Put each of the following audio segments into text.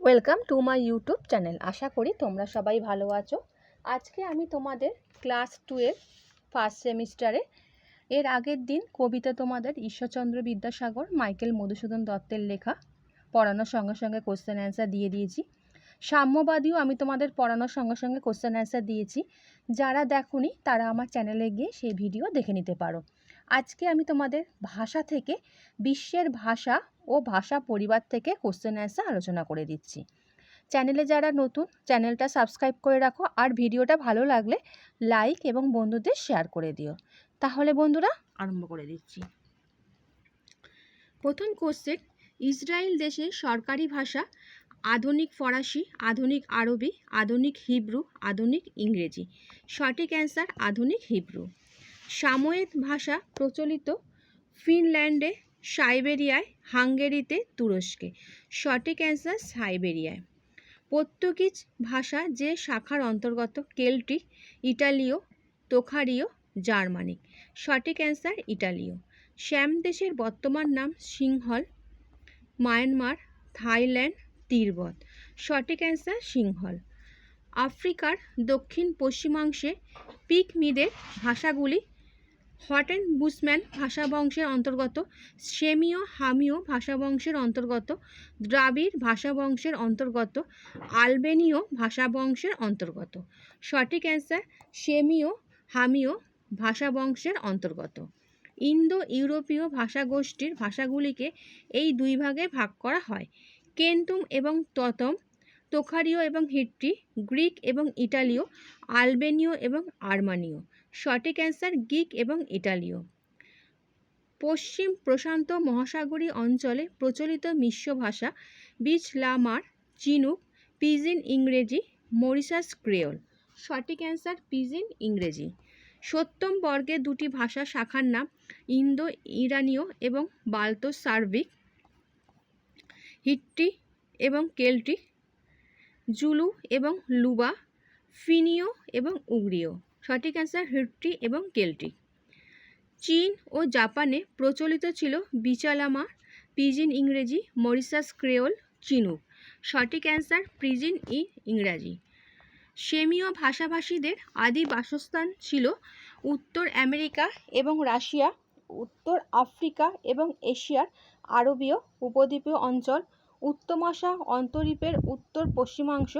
Welcome to my YouTube channel. আশা করি তোমরা সবাই ভালো আছো। আজকে আমি তোমাদের ক্লাস 12 ফার্স্ট সেমিস্টারে এর আগের দিন কবিতা তোমাদের ঈশ্বরচন্দ্র বিদ্যাসাগর, মাইকেল মধুসূদন দত্তের লেখা পড়ানোর সঙ্গে সঙ্গে কোশ্চেন অ্যান্সার দিয়ে দিয়েছি। সাম্যবাদীও আমি তোমাদের পড়ানোর সঙ্গে সঙ্গে কোশ্চেন অ্যান্সার দিয়েছি। যারা দেখোনি তারা আমার চ্যানেলে গিয়ে সেই ভিডিও দেখে নিতে পারো। আজকে আমি তোমাদের ভাষা থেকে, বিশ্বের ভাষা ও ভাষা পরিবার থেকে কোশ্চেন অ্যান্সার আলোচনা করে দিচ্ছি। চ্যানেলে যারা নতুন, চ্যানেলটা সাবস্ক্রাইব করে রাখো, আর ভিডিওটা ভালো লাগলে লাইক এবং বন্ধুদের শেয়ার করে দিও। তাহলে বন্ধুরা আরম্ভ করে দিচ্ছি। প্রথম কোশ্চেন, ইসরায়েল দেশের সরকারি ভাষা আধুনিক ফরাসি, আধুনিক আরবি, আধুনিক হিব্রু, আধুনিক ইংরেজি। সঠিক অ্যান্সার আধুনিক হিব্রু। সাময়িক ভাষা প্রচলিত ফিনল্যান্ডে, সাইবেরিয়ায়, হাঙ্গেরিতে, তুরস্কে। সঠিক অ্যান্সার সাইবেরিয়ায়। পর্তুগিজ ভাষা যে শাখার অন্তর্গত? কেল্টিক, ইটালীয়, তোখারীয়, জার্মানিক। সঠিক অ্যান্সার ইটালীয়। শ্যাম দেশের বর্তমান নাম সিংহল, মায়ানমার, থাইল্যান্ড, তিব্বত। সঠিক অ্যান্সার সিংহল। আফ্রিকার দক্ষিণ পশ্চিমাংশে পিগমিদের ভাষাগুলি হটেন বুশম্যান ভাষাবংশের অন্তর্গত, সেমীয় হামীয় ভাষাবংশের অন্তর্গত, দ্রাবিড় ভাষাবংশের অন্তর্গত, আলবেনীয় ভাষাবংশের অন্তর্গত। সঠিক অ্যান্সার সেমীয় হামীয় ভাষাবংশের অন্তর্গত। ইন্দো ইউরোপীয় ভাষাগোষ্ঠীর ভাষাগুলিকে এই দুই ভাগে ভাগ করা হয়: কেন্তুম এবং ততম, তোখারীয় এবং হিট্টি, গ্রিক এবং ইটালীয়, আলবেনীয় এবং আর্মানীয়। সঠিক অ্যান্সার গ্রিক এবং ইটালীয়। পশ্চিম প্রশান্ত মহাসাগরীয় অঞ্চলে প্রচলিত মিশ্র ভাষা বিচলামার, চিনুক, পিজিন ইংরেজি, মরিশাস ক্রেওল। সঠিক অ্যান্সার পিজিন ইংরেজি। সপ্তম বর্গের দুটি ভাষা শাখার নাম ইন্দো ইরানীয় এবং বাল্তো সার্বিক, হিট্টি এবং কেল্টিক, জুলু এবং লুবা, ফিনীয় এবং উগ্রীয়। সঠিক অ্যান্সার হিট্টি এবং কেল্টিক। চীন ও জাপানে প্রচলিত ছিল বিচালামা, পিজিন ইংরেজি, মরিশাস ক্রেওল, চিনুক। সঠিক অ্যান্সার পিজিন ইংরাজি। সেমীয় ভাষাভাষীদের আদি বাসস্থান ছিল উত্তর আমেরিকা এবং রাশিয়া, উত্তর আফ্রিকা এবং এশিয়ার আরবীয় উপদ্বীপীয় অঞ্চল, উত্তমাশা অন্তরীপের উত্তর পশ্চিমাংশ,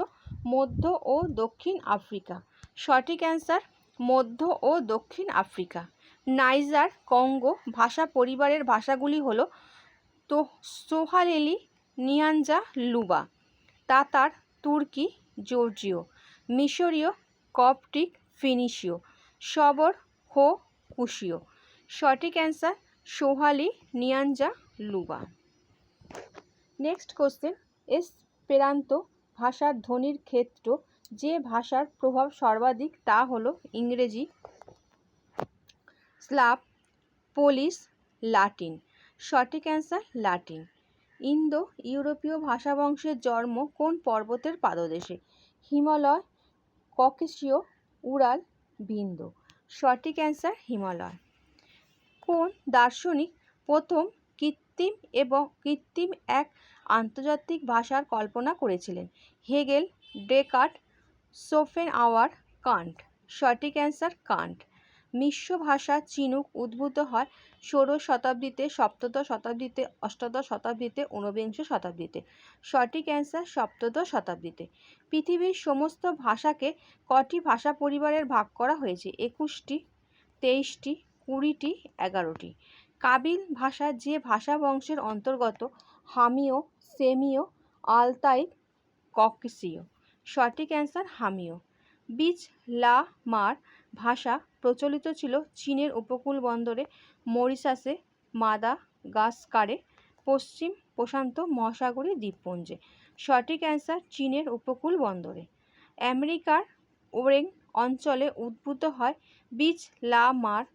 মধ্য ও দক্ষিণ আফ্রিকা। সঠিক অ্যান্সার মধ্য ও দক্ষিণ আফ্রিকা। নাইজার কঙ্গো ভাষা পরিবারের ভাষাগুলি হল সোহালিলি, নিয়াঞ্জা, লুবা, তাতার, তুর্কি, জর্জিয়, মিশরীয়, কপটিক, ফিনিশীয়, সবর, হো, কুশীয়। সঠিক answer সোহালি, নিয়াঞ্জা, Luba. Next question, Esperanto ভাষার ধ্বনির ক্ষেত্র যে ভাষার প্রভাব সর্বাধিক তা হলো ইংরেজি, স্লাভ, পোলিশ, লাতিন। সঠিক অ্যান্সার লাতিন। ইন্দো ইউরোপীয় ভাষাবংশের জন্ম কোন পর্বতের পাদদেশে? হিমালয়, ককেশীয়, উরাল, বিন্ধ্য। সঠিক অ্যান্সার হিমালয়। কোন দার্শনিক প্রথম কৃত্রিম এক আন্তর্জাতিক ভাষার কল্পনা করেছিলেন? Hegel, Descartes, Schopenhauer, Kant. সঠিক অ্যান্সার কান্ট। মিশ্র ভাষা চিনুক উদ্ভূত হয় ষোড়শ শতাব্দীতে, সপ্তদশ শতাব্দীতে, অষ্টাদশ শতাব্দীতে, ঊনবিংশ শতাব্দীতে। সঠিক অ্যান্সার সপ্তদশ শতাব্দীতে। পৃথিবীর সমস্ত ভাষাকে কটি ভাষা পরিবারের ভাগ করা হয়েছে? 21টি, 23টি, 20টি, 11টি। কাবিল ভাষা যে ভাষা বংশের অন্তর্গত? হামীয়, সেমীয়, আলতাইক, ককেশীয়। সঠিক অ্যান্সার হামীয়। বিচলামার ভাষা প্রচলিত ছিল চীনের উপকূল বন্দরে, মরিশাসে, মাদাগাস্কারে, পশ্চিম প্রশান্ত মহাসাগরীয় দ্বীপপুঞ্জে। সঠিক অ্যান্সার চীনের উপকূল বন্দরে। আমেরিকার ওরেং অঞ্চলে উদ্ভূত হয় বিচলামার,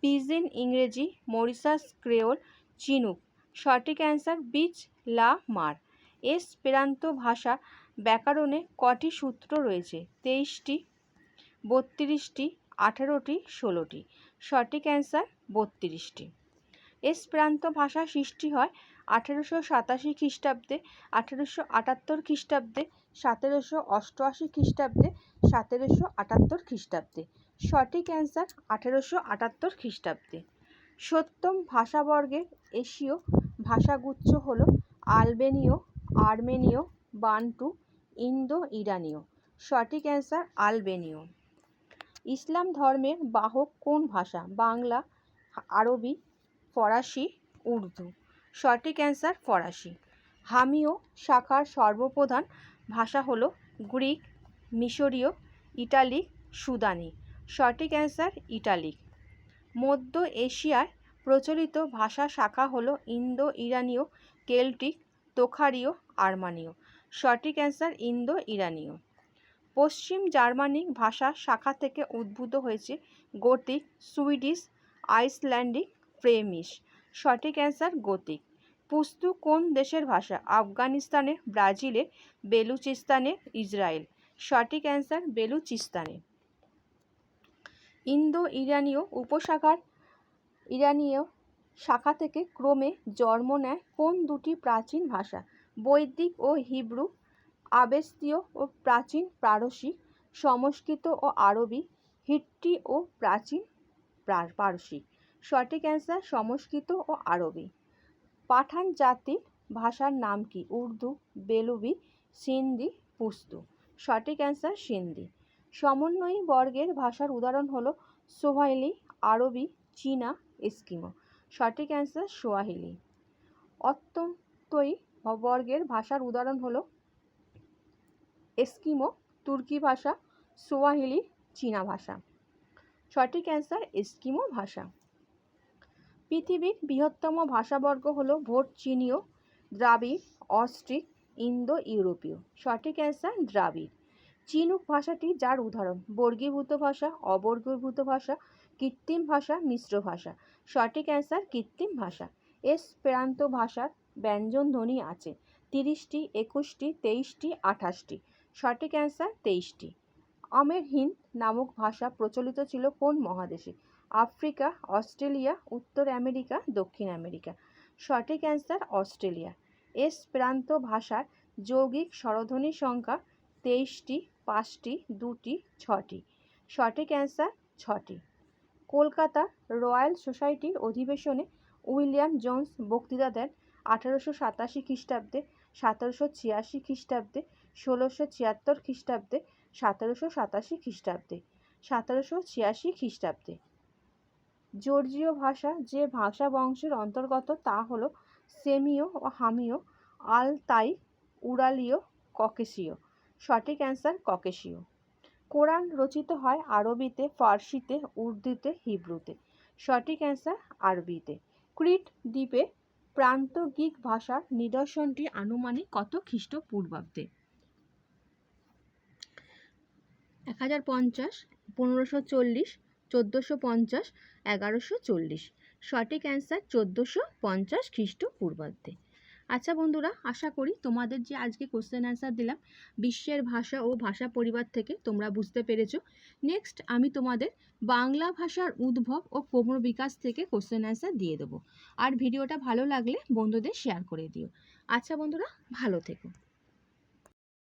পিজিন ইংরেজি, মরিশাস ক্রেওল, চিনুক। সঠিক অ্যান্সার বিচলামার। এসপেরান্তো ভাষা ব্যাকরণে কটি সূত্র রয়েছে? 23টি, 32টি, 18টি, 16টি। সঠিক অ্যান্সার 32টি। এসপেরান্তো ভাষা সৃষ্টি হয় 1887 খ্রিস্টাব্দে, 1878 খ্রিস্টাব্দে, 1788 খ্রিস্টাব্দে, 1778 খ্রিস্টাব্দে। সঠিক অ্যান্সার 1878 খ্রিস্টাব্দে। 7ম ভাষাবর্গের এশীয় ভাষাগুচ্ছ হল আলবেনীয়, আর্মেনীয়, বান্টু, ইন্দো ইরানীয়। সঠিক অ্যান্সার আলবেনীয়। ইসলাম ধর্মের বাহক কোন ভাষা? বাংলা, আরবি, ফরাসি, উর্দু। সঠিক অ্যান্সার ফরাসি। হামীয় শাখার সর্বপ্রধান ভাষা হল গ্রিক, মিশরীয়, ইটালিক, সুদানি। সঠিক অ্যান্সার ইটালিক। মধ্য এশিয়ায় প্রচলিত ভাষা শাখা হল ইন্দো ইরানীয়, কেল্টিক, তোখারীয়, আর্মানীয়। সঠিক অ্যান্সার ইন্দো ইরানীয়। পশ্চিম জার্মানিক ভাষা শাখা থেকে উদ্ভূত হয়েছে গথিক, সুইডিশ, আইসল্যান্ডিক, ফ্লেমিশ। সঠিক অ্যান্সার গথিক। পুস্তু কোন দেশের ভাষা? আফগানিস্তানে, ব্রাজিলে, বেলুচিস্তানে, ইসরায়েল। সঠিক অ্যান্সার বেলুচিস্তানে। ইন্দো ইরানীয় উপশাখার ইরানীয় শাখা থেকে ক্রমে জন্ম নেয় কোন দুটি প্রাচীন ভাষা? বৈদিক ও হিব্রু, আবেস্তীয় ও প্রাচীন পারসি, সংস্কৃত ও আরবি, হিট্টি ও প্রাচীন পারসি। সঠিক অ্যান্সার সংস্কৃত ও আরবি। পাঠান জাতির ভাষার নাম কি? উর্দু, বেলুবি, সিন্ধি, পুস্তু। সঠিক অ্যান্সার সিন্ধি। সমন্বয়ী বর্গের ভাষার উদাহরণ হলো সোয়াহিলি, আরবি, চীনা, এস্কিমো। সঠিক অ্যান্সার সোয়াহিলি। অত্যন্তয়ী বর্গের ভাষার উদাহরণ হলো এস্কিমো, তুর্কি ভাষা, সোয়াহিলি, চীনা ভাষা। সঠিক অ্যান্সার এস্কিমো ভাষা। পৃথিবীর বৃহত্তম ভাষাবর্গ হলো ভোট চীনীয়, দ্রাবিড়, অস্ট্রিক, ইন্দো ইউরোপীয়। সঠিক অ্যান্সার দ্রাবিড়। চীনুক ভাষাটি যার উদাহরণ? বর্গীভূত ভাষা, অবর্গীভূত ভাষা, কৃত্রিম ভাষা, মিশ্র ভাষা। সঠিক অ্যান্সার কৃত্রিম ভাষা। এসপেরান্তো ভাষার ব্যঞ্জন ধ্বনি আছে 30টি, 21টি, 23টি, 28টি। সঠিক অ্যান্সার 23টি। আমের হিন্দ নামক ভাষা প্রচলিত ছিল কোন মহাদেশে? আফ্রিকা, অস্ট্রেলিয়া, উত্তর আমেরিকা, দক্ষিণ আমেরিকা। সঠিক অ্যান্সার অস্ট্রেলিয়া। এসপেরান্তো ভাষার যৌগিক স্বরধ্বনির সংখ্যা 23টি, 5টি, 2টি, 6টি। সঠিক অ্যান্সার 6টি। কলকাতা রয়্যাল সোসাইটির অধিবেশনে উইলিয়াম জোন্স বক্তৃতা দেন 1887 খ্রিস্টাব্দে, 1786 খ্রিস্টাব্দে, 1676 খ্রিস্টাব্দে, 1787 খ্রিস্টাব্দে। 1786 খ্রিস্টাব্দে। জর্জীয় ভাষা যে ভাষা বংশের অন্তর্গত তা হল সেমীয় ও হামীয়, আলতাই, উরালীয়, ককেশীয়। সঠিক অ্যান্সার ককেশীয়। কোরআন রচিত হয় আরবিতে, ফার্সিতে, উর্দুতে, হিব্রুতে। সঠিক অ্যান্সার আরবিতে। ক্রিট দ্বীপে প্রান্ত গ্রিক ভাষার নিদর্শনটি আনুমানিক কত খ্রিস্টপূর্বাব্দে? 1050, 1540, 1450, 1140। সঠিক অ্যান্সার 1450 খ্রিস্টপূর্বাব্দে। আচ্ছা বন্ধুরা, আশা করি তোমাদের যে আজকে কোশ্চেন অ্যান্সার দিলাম বিশ্বের ভাষা ও ভাষা পরিবার থেকে তোমরা বুঝতে পেরেছো। নেক্সট আমি তোমাদের বাংলা ভাষার উদ্ভব ও ক্রমবিকাশ থেকে কোশ্চেন অ্যান্সার দিয়ে দেবো। আর ভিডিওটা ভালো লাগলে বন্ধুদের শেয়ার করে দিও। আচ্ছা বন্ধুরা, ভালো থেকো।